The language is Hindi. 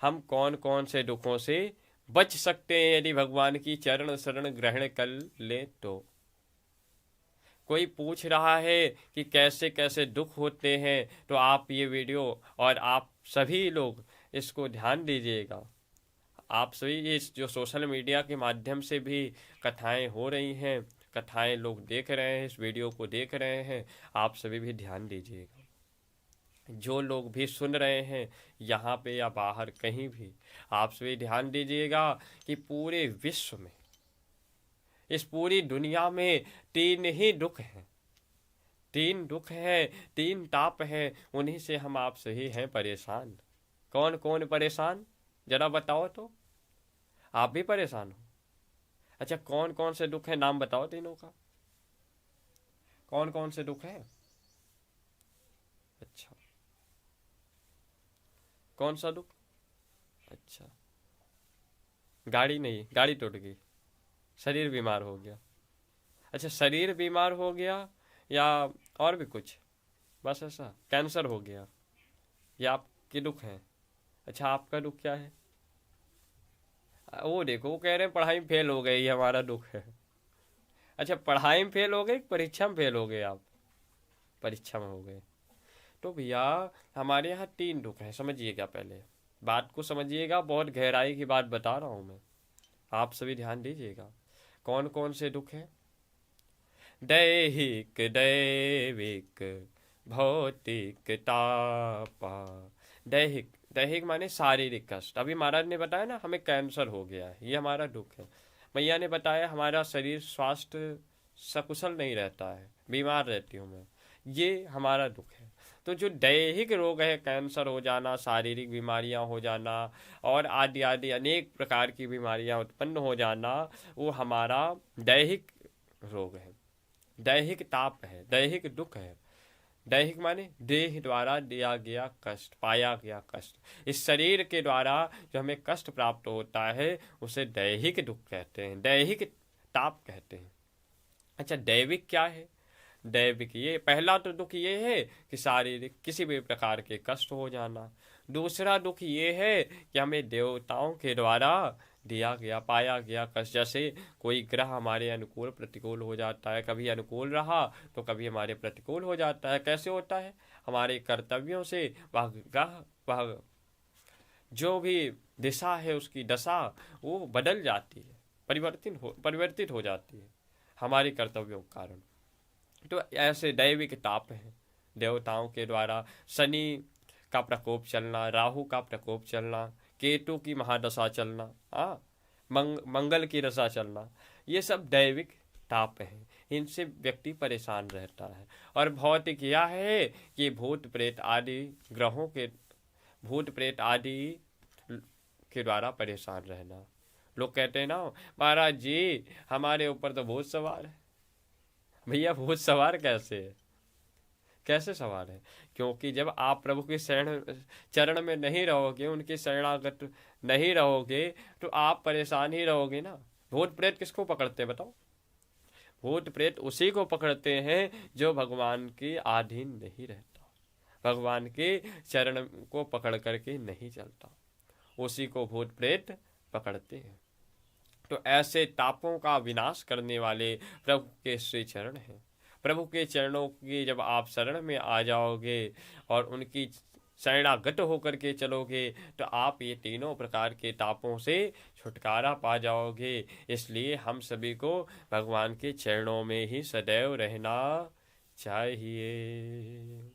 हम कौन कौन से दुखों से बच सकते हैं यदि भगवान की चरण शरण ग्रहण कर ले तो। कोई पूछ रहा है कि कैसे कैसे दुख होते हैं, तो आप ये वीडियो और आप सभी लोग इसको ध्यान दीजिएगा। आप सभी इस जो सोशल मीडिया के माध्यम से भी कथाएं हो रही हैं, कथाएं लोग देख रहे हैं, इस वीडियो को देख रहे हैं, आप सभी भी ध्यान दीजिएगा। जो लोग भी सुन रहे हैं यहाँ पे या बाहर कहीं भी, आप सभी ध्यान दीजिएगा कि पूरे विश्व में, इस पूरी दुनिया में तीन ही दुख हैं, तीन दुख हैं, तीन ताप हैं, उन्हीं से हम आप सही हैं परेशान। कौन कौन परेशान, जरा बताओ तो। आप भी परेशान हो? अच्छा, कौन कौन से दुख है, नाम बताओ तीनों का। कौन कौन से दुख है? अच्छा, कौन सा दुख? अच्छा, गाड़ी नहीं, गाड़ी टूट गई, शरीर बीमार हो गया। अच्छा, शरीर बीमार हो गया या और भी कुछ? बस ऐसा, कैंसर हो गया, ये आपके दुख हैं। अच्छा, आपका दुख क्या है? वो देखो, वो कह रहे हैं पढ़ाई में फेल हो गए, ये हमारा दुख है। अच्छा, पढ़ाई में फेल हो गए, परीक्षा में फेल हो गए आप? परीक्षा में हो गए। तो भैया, हमारे यहाँ तीन दुख हैं, समझिएगा, पहले बात को समझिएगा, बहुत गहराई की बात बता रहा हूँ मैं, आप सभी ध्यान दीजिएगा। कौन कौन से दुख हैं? दैहिक दैविक भौतिक तापा। दैहिक, दैहिक माने शारीरिक कष्ट। अभी महाराज ने बताया ना, हमें कैंसर हो गया है, ये हमारा दुख है। मैया ने बताया हमारा शरीर स्वास्थ्य सकुशल नहीं रहता है, बीमार रहती हूँ मैं, ये हमारा दुख है। तो जो दैहिक रोग है, कैंसर हो जाना, शारीरिक बीमारियां हो जाना और आदि आदि अनेक प्रकार की बीमारियां उत्पन्न हो जाना, वो हमारा दैहिक रोग है, दैहिक ताप है, दैहिक दुख है। दैहिक माने देह द्वारा दिया गया कष्ट, पाया गया कष्ट, इस शरीर के द्वारा जो हमें कष्ट प्राप्त होता है उसे दैहिक दुख कहते हैं, दैहिक ताप कहते हैं। अच्छा, दैविक क्या है? दैविक, ये पहला तो दुख ये है कि शारीरिक किसी भी प्रकार के कष्ट हो जाना। दूसरा दुख ये है कि हमें देवताओं के द्वारा दिया गया, पाया गया कष्ट। जैसे कोई ग्रह हमारे अनुकूल प्रतिकूल हो जाता है, कभी अनुकूल रहा तो कभी हमारे प्रतिकूल हो जाता है। कैसे होता है? हमारे कर्तव्यों से वह ग्रह, वह जो भी दिशा है उसकी दशा वो बदल जाती है, परिवर्तित हो जाती है हमारे कर्तव्यों के कारण। तो ऐसे दैविक ताप हैं, देवताओं के द्वारा शनि का प्रकोप चलना, राहु का प्रकोप चलना, केतु की महादशा चलना, मंगल की दशा चलना, ये सब दैविक ताप हैं, इनसे व्यक्ति परेशान रहता है। और भौतिक यह है कि भूत प्रेत आदि ग्रहों के, भूत प्रेत आदि के द्वारा परेशान रहना। लोग कहते हैं ना, महाराज जी हमारे ऊपर तो भूत सवार है। भैया, भूत सवार कैसे है? कैसे सवार है? क्योंकि जब आप प्रभु के शरण चरण में नहीं रहोगे, उनके शरणागत नहीं रहोगे, तो आप परेशान ही रहोगे ना। भूत प्रेत किसको पकड़ते हैं बताओ? भूत प्रेत उसी को पकड़ते हैं जो भगवान के अधीन नहीं रहता, भगवान के चरण को पकड़ करके नहीं चलता, उसी को भूत प्रेत पकड़ते हैं। तो ऐसे तापों का विनाश करने वाले प्रभु के श्री चरण हैं। प्रभु के चरणों की जब आप शरण में आ जाओगे और उनकी शरणागत होकर के चलोगे, तो आप ये तीनों प्रकार के तापों से छुटकारा पा जाओगे। इसलिए हम सभी को भगवान के चरणों में ही सदैव रहना चाहिए।